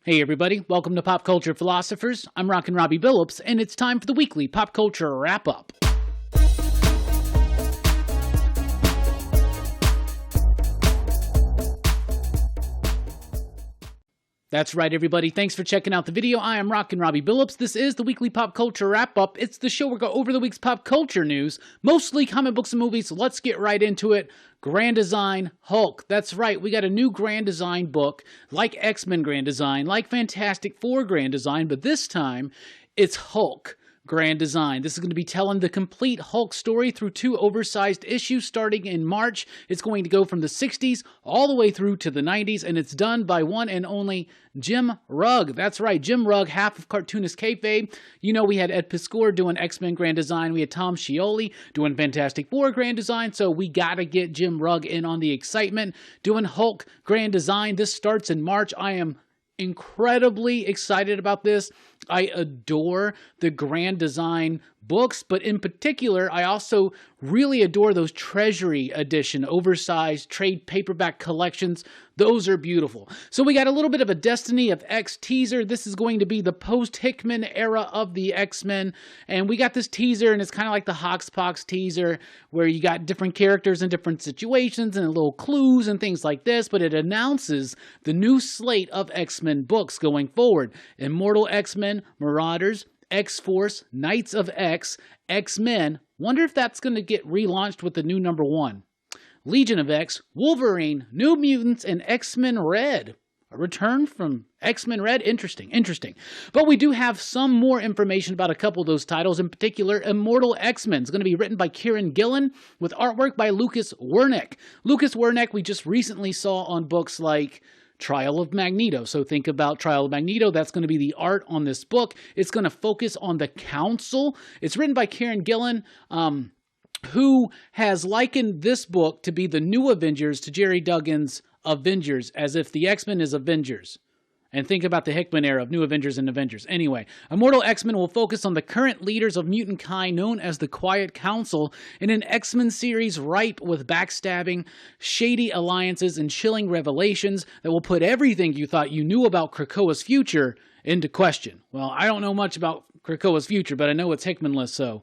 Hey everybody, welcome to Pop Culture Philosophers. I'm Rockin Robbie Billups, and it's time for the weekly Pop Culture Wrap-Up. That's right, everybody. Thanks for checking out the video. I am Rockin Robbie Billups. This is the weekly Pop Culture Wrap-Up. It's the show where we go over the week's pop culture news, mostly comic books and movies. So let's get right into it. Grand Design Hulk. That's right, we got a new Grand Design book, like X-Men Grand Design, like Fantastic Four Grand Design, but this time, it's Hulk Grand Design. This is going to be telling the complete Hulk story through 2 oversized issues starting in March. It's going to go from the 60s all the way through to the 90s, and it's done by one and only Jim Rugg. That's right, Jim Rugg, half of cartoonist kayfabe. You know, we had Ed Piscor doing X-Men Grand Design. We had Tom Scioli doing Fantastic Four Grand Design, so we got to get Jim Rugg in on the excitement. Doing Hulk Grand Design. This starts in March. I am incredibly excited about this. I adore the Grand Design books, but in particular, I also really adore those Treasury edition, oversized trade paperback collections. Those are beautiful. So we got a little bit of a Destiny of X teaser. This is going to be the post-Hickman era of the X-Men, and we got this teaser, and it's kind of like the Hoxpox teaser, where you got different characters in different situations, and little clues and things like this, but it announces the new slate of X-Men books going forward. Immortal XMen, Marauders, X-Force, Knights of X, X-Men. Wonder if that's going to get relaunched with the new #1. Legion of X, Wolverine, New Mutants, and X-Men Red. A return from X-Men Red? Interesting. But we do have some more information about a couple of those titles. In particular, Immortal X-Men is going to be written by Kieran Gillen with artwork by Lucas Werneck. Lucas Werneck we just recently saw on books like Trial of Magneto. So think about Trial of Magneto. That's going to be the art on this book. It's going to focus on the Council. It's written by Kieran Gillen, who has likened this book to be the new Avengers to Jerry Duggan's Avengers, as if the X-Men is Avengers. And think about the Hickman era of New Avengers and Avengers. Anyway, Immortal X-Men will focus on the current leaders of mutant kind known as the Quiet Council in an X-Men series ripe with backstabbing, shady alliances, and chilling revelations that will put everything you thought you knew about Krakoa's future into question. Well, I don't know much about Krakoa's future, but I know it's Hickmanless, so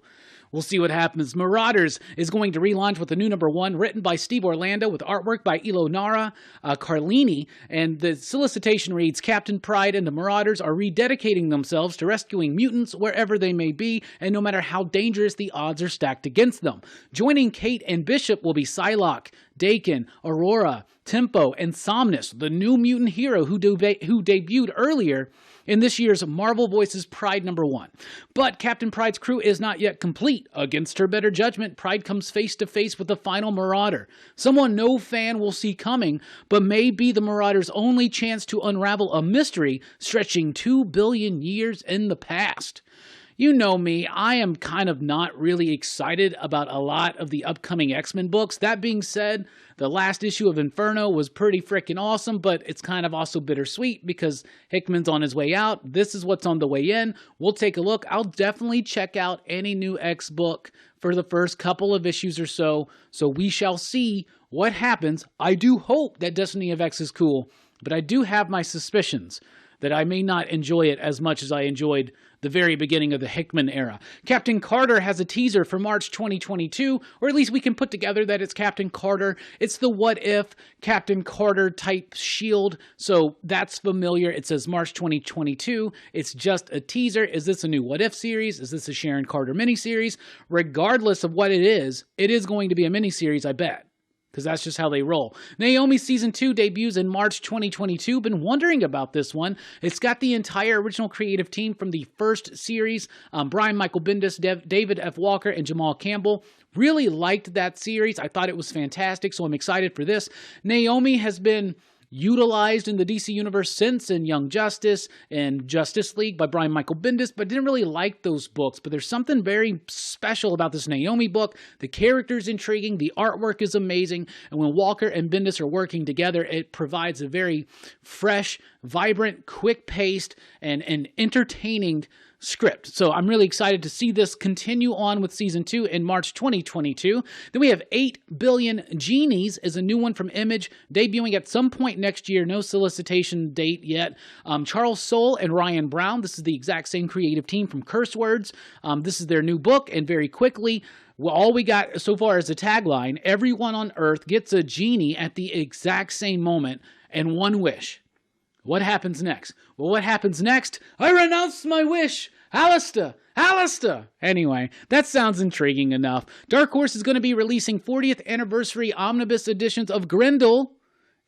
we'll see what happens. Marauders is going to relaunch with a new #1 written by Steve Orlando with artwork by Ilonara Carlini. And the solicitation reads, Captain Pride and the Marauders are rededicating themselves to rescuing mutants wherever they may be, and no matter how dangerous the odds are stacked against them. Joining Kate and Bishop will be Psylocke, Dakin, Aurora, Tempo, and Somnus, the new mutant hero who debuted earlier in this year's Marvel Voices Pride #1. But Captain Pride's crew is not yet complete. Against her better judgment, Pride comes face to face with the final Marauder, someone no fan will see coming, but may be the Marauder's only chance to unravel a mystery stretching 2 billion years in the past. You know me, I am kind of not really excited about a lot of the upcoming X-Men books. That being said, the last issue of Inferno was pretty freaking awesome, but it's kind of also bittersweet because Hickman's on his way out. This is what's on the way in. We'll take a look. I'll definitely check out any new X book for the first couple of issues or so we shall see what happens. I do hope that Destiny of X is cool, but I do have my suspicions that I may not enjoy it as much as I enjoyed the very beginning of the Hickman era. Captain Carter has a teaser for March 2022, or at least we can put together that it's Captain Carter. It's the what if Captain Carter type shield, so that's familiar. It says March 2022. It's just a teaser. Is this a new what if series? Is this a Sharon Carter miniseries? Regardless of what it is going to be a miniseries, I bet, because that's just how they roll. Naomi Season 2 debuts in March 2022. Been wondering about this one. It's got the entire original creative team from the first series. Brian Michael Bendis, David F. Walker, and Jamal Campbell. Really liked that series. I thought it was fantastic, so I'm excited for this. Naomi has been utilized in the DC Universe since in Young Justice and Justice League by Brian Michael Bendis, but didn't really like those books. But there's something very special about this Naomi book. The character's intriguing, the artwork is amazing, and when Walker and Bendis are working together, it provides a very fresh, vibrant, quick-paced, and entertaining script. So I'm really excited to see this continue on with season 2 in March 2022. Then we have 8 Billion Genies is a new one from Image, debuting at some point next year. No solicitation date yet. Charles Soule and Ryan Brown. This is the exact same creative team from Curse Words. This is their new book, and very quickly, well, all we got so far is a tagline. Everyone on Earth gets a genie at the exact same moment and one wish. What happens next? Well, what happens next? I renounce my wish! Alistair! Alistair! Anyway, that sounds intriguing enough. Dark Horse is going to be releasing 40th anniversary omnibus editions of Grendel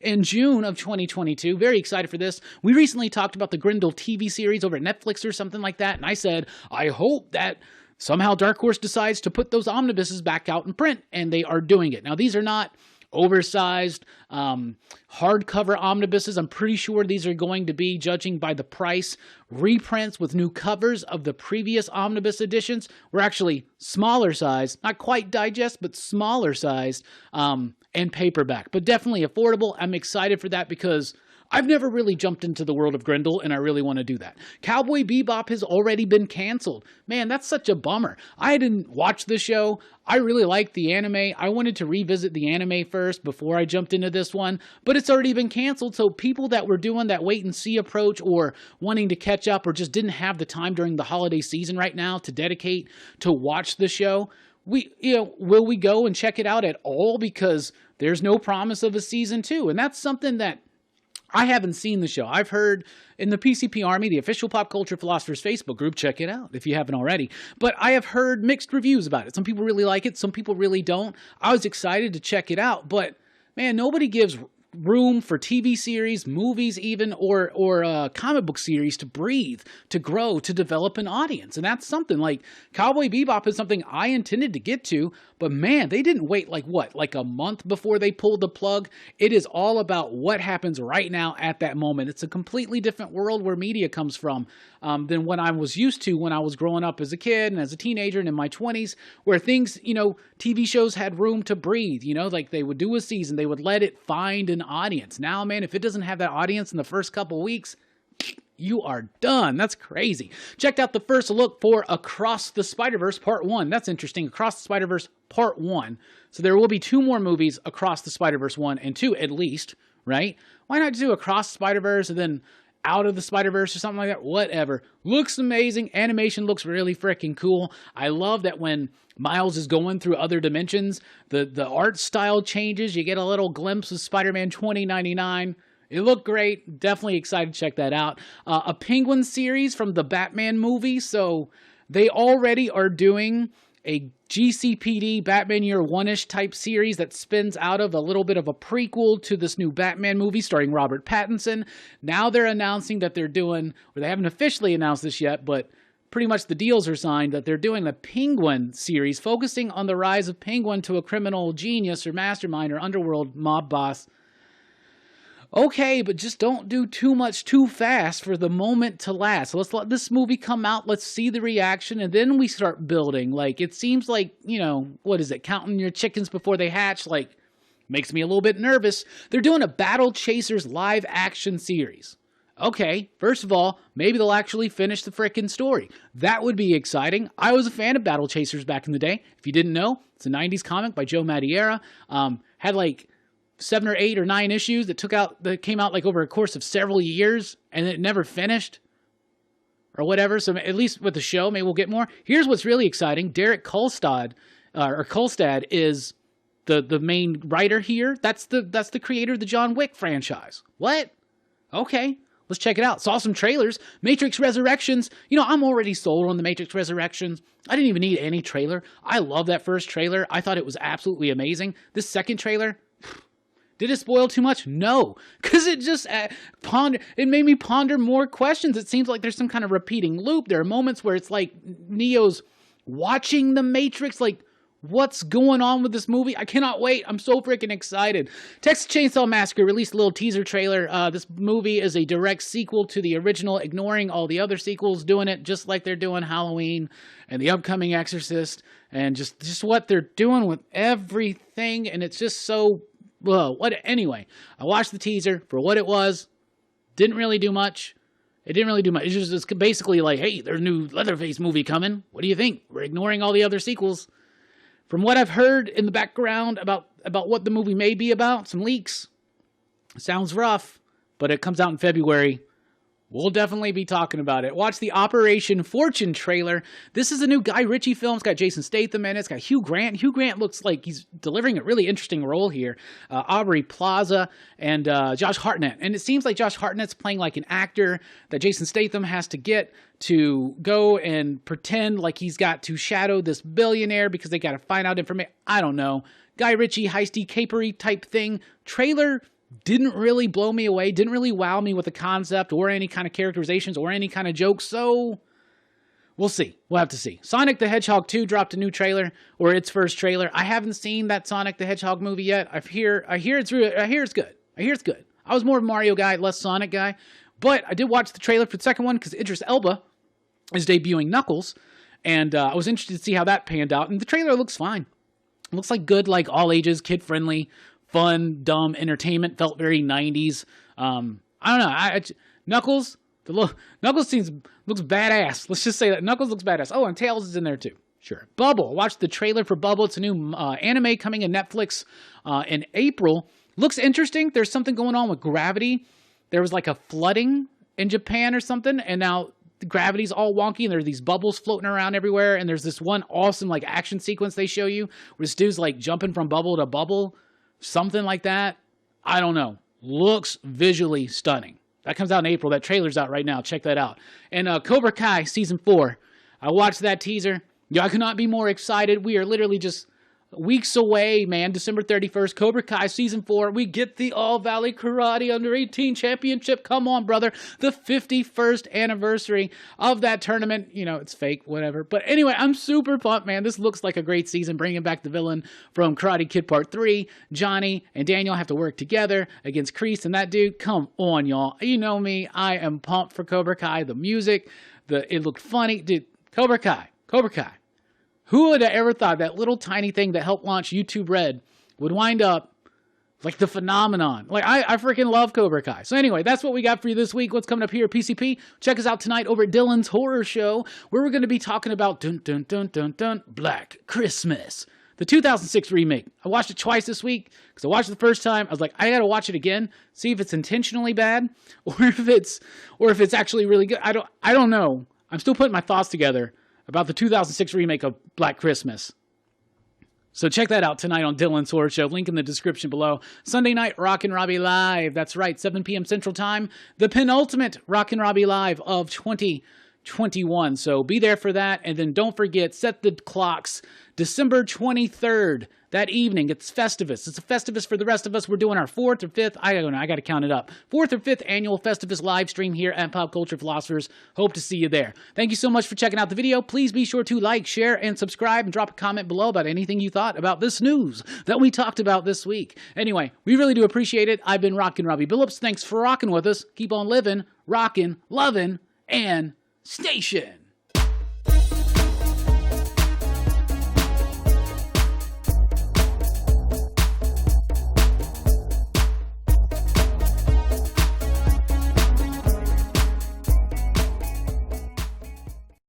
in June of 2022. Very excited for this. We recently talked about the Grendel TV series over at Netflix or something like that, and I said, I hope that somehow Dark Horse decides to put those omnibuses back out in print, and they are doing it. Now, these are not oversized hardcover omnibuses. I'm pretty sure these are going to be, judging by the price, reprints with new covers of the previous omnibus editions. We're actually smaller size, not quite digest, but smaller sized, and paperback, but definitely affordable. I'm excited for that because I've never really jumped into the world of Grendel, and I really want to do that. Cowboy Bebop has already been canceled. Man, that's such a bummer. I didn't watch the show. I really liked the anime. I wanted to revisit the anime first before I jumped into this one, but it's already been canceled, so people that were doing that wait-and-see approach or wanting to catch up or just didn't have the time during the holiday season right now to dedicate to watch the show, will we go and check it out at all? Because there's no promise of a season 2, and that's something that I haven't seen the show. I've heard in the PCP Army, the official Pop Culture Philosophers Facebook group, check it out if you haven't already. But I have heard mixed reviews about it. Some people really like it. Some people really don't. I was excited to check it out. But, man, nobody gives room for TV series, movies even, or comic book series to breathe, to grow, to develop an audience. And that's something like Cowboy Bebop is something I intended to get to, but man, they didn't wait like a month before they pulled the plug. It is all about what happens right now at that moment. It's a completely different world where media comes from than what I was used to when I was growing up as a kid and as a teenager and in my 20s, where things, TV shows had room to breathe, like they would do a season, they would let it find an audience. Now, man, if it doesn't have that audience in the first couple weeks, you are done. That's crazy. Checked out the first look for Across the Spider-Verse Part 1. That's interesting. Across the Spider-Verse Part 1. So there will be 2 more movies, Across the Spider-Verse 1 and 2 at least, right? Why not do Across the Spider-Verse and then Out of the Spider-Verse or something like that? Whatever. Looks amazing. Animation looks really freaking cool. I love that when Miles is going through other dimensions, the art style changes. You get a little glimpse of Spider-Man 2099. It looked great. Definitely excited to check that out. A Penguin series from the Batman movie. So they already are doing a GCPD Batman Year One-ish type series that spins out of a little bit of a prequel to this new Batman movie starring Robert Pattinson. Now they're announcing that they're doing, or they haven't officially announced this yet, but pretty much the deals are signed, that they're doing a Penguin series focusing on the rise of Penguin to a criminal genius or mastermind or underworld mob boss. Okay, but just don't do too much too fast for the moment to last. So let's let this movie come out, let's see the reaction, and then we start building. Like, it seems like, what is it, counting your chickens before they hatch, makes me a little bit nervous. They're doing a Battle Chasers live action series. Okay, first of all, maybe they'll actually finish the frickin' story. That would be exciting. I was a fan of Battle Chasers back in the day. If you didn't know, it's a 90s comic by Joe Madureira. Had 7 or 8 or 9 issues that came out over a course of several years, and it never finished or whatever. So at least with the show, maybe we'll get more. Here's what's really exciting. Derek Kolstad is the main writer here. That's the creator of the John Wick franchise. What? Okay, let's check it out. Saw some trailers. Matrix Resurrections. I'm already sold on the Matrix Resurrections. I didn't even need any trailer. I love that first trailer. I thought it was absolutely amazing. This second trailer, did it spoil too much? No, because it just it made me ponder more questions. It seems like there's some kind of repeating loop. There are moments where it's like Neo's watching the Matrix, what's going on with this movie? I cannot wait. I'm so freaking excited. Texas Chainsaw Massacre released a little teaser trailer. This movie is a direct sequel to the original, ignoring all the other sequels, doing it just like they're doing Halloween and the upcoming Exorcist, and just what they're doing with everything. And it's just so... Anyway, I watched the teaser for what it was. Didn't really do much. It didn't really do much. It's just basically like, hey, there's a new Leatherface movie coming. What do you think? We're ignoring all the other sequels. From what I've heard in the background about what the movie may be about, some leaks. Sounds rough, but it comes out in February. We'll definitely be talking about it. Watch the Operation Fortune trailer. This is a new Guy Ritchie film. It's got Jason Statham in it. It's got Hugh Grant. Hugh Grant looks like he's delivering a really interesting role here. Aubrey Plaza and Josh Hartnett. And it seems like Josh Hartnett's playing like an actor that Jason Statham has to get to go and pretend like he's got to shadow this billionaire because they got to find out information. I don't know. Guy Ritchie, heisty, capery type thing. Trailer didn't really blow me away, didn't really wow me with the concept or any kind of characterizations or any kind of jokes, so we'll see. We'll have to see. Sonic the Hedgehog 2 dropped a new trailer, or its first trailer. I haven't seen that Sonic the Hedgehog movie yet. I hear it's good. I was more of a Mario guy, less Sonic guy, but I did watch the trailer for the second one because Idris Elba is debuting Knuckles, and I was interested to see how that panned out, and the trailer looks fine. It looks like good, like all ages, kid-friendly, fun, dumb entertainment. Felt very 90s. I don't know. Knuckles, Knuckles looks badass. Let's just say that Knuckles looks badass. Oh, and Tails is in there too. Sure. Bubble. Watch the trailer for Bubble. It's a new anime coming in Netflix in April. Looks interesting. There's something going on with gravity. There was like a flooding in Japan or something, and now the gravity's all wonky, and there's these bubbles floating around everywhere, and there's this one awesome like action sequence they show you where this dude's like jumping from bubble to bubble. Something like that. I don't know. Looks visually stunning. That comes out in April. That trailer's out right now. Check that out. And Cobra Kai Season 4. I watched that teaser. I could not be more excited. We are literally just weeks away, man. December 31st, Cobra Kai Season 4. We get the All Valley Karate Under 18 Championship. Come on, brother. The 51st anniversary of that tournament. You know, it's fake, whatever. But anyway, I'm super pumped, man. This looks like a great season, bringing back the villain from Karate Kid Part 3. Johnny and Daniel have to work together against Kreese and that dude. Come on, y'all. You know me. I am pumped for Cobra Kai. The music, it looked funny. Dude, Cobra Kai. Who would have ever thought that little tiny thing that helped launch YouTube Red would wind up like the phenomenon? Like, I freaking love Cobra Kai. So anyway, that's what we got for you this week. What's coming up here at PCP? Check us out tonight over at Dylan's Horror Show, where we're going to be talking about Black Christmas, the 2006 remake. I watched it twice this week because I watched it the first time. I was like, I got to watch it again, see if it's intentionally bad or if it's actually really good. I don't know. I'm still putting my thoughts together about the 2006 remake of Black Christmas. So check that out tonight on Dylan's Horror Show. Link in the description below. Sunday night, Rockin Robbie Live. That's right, 7 p.m. Central Time. The penultimate Rockin Robbie Live of 2021. So be there for that. And then don't forget, set the clocks. December 23rd, that evening, it's Festivus. It's a Festivus for the rest of us. We're doing our 4th or 5th, I don't know, I got to count it up. 4th or 5th annual Festivus live stream here at Pop Culture Philosophers. Hope to see you there. Thank you so much for checking out the video. Please be sure to like, share, and subscribe, and drop a comment below about anything you thought about this news that we talked about this week. Anyway, we really do appreciate it. I've been Rockin Robbie Billups. Thanks for rocking with us. Keep on living, rockin', loving, and station.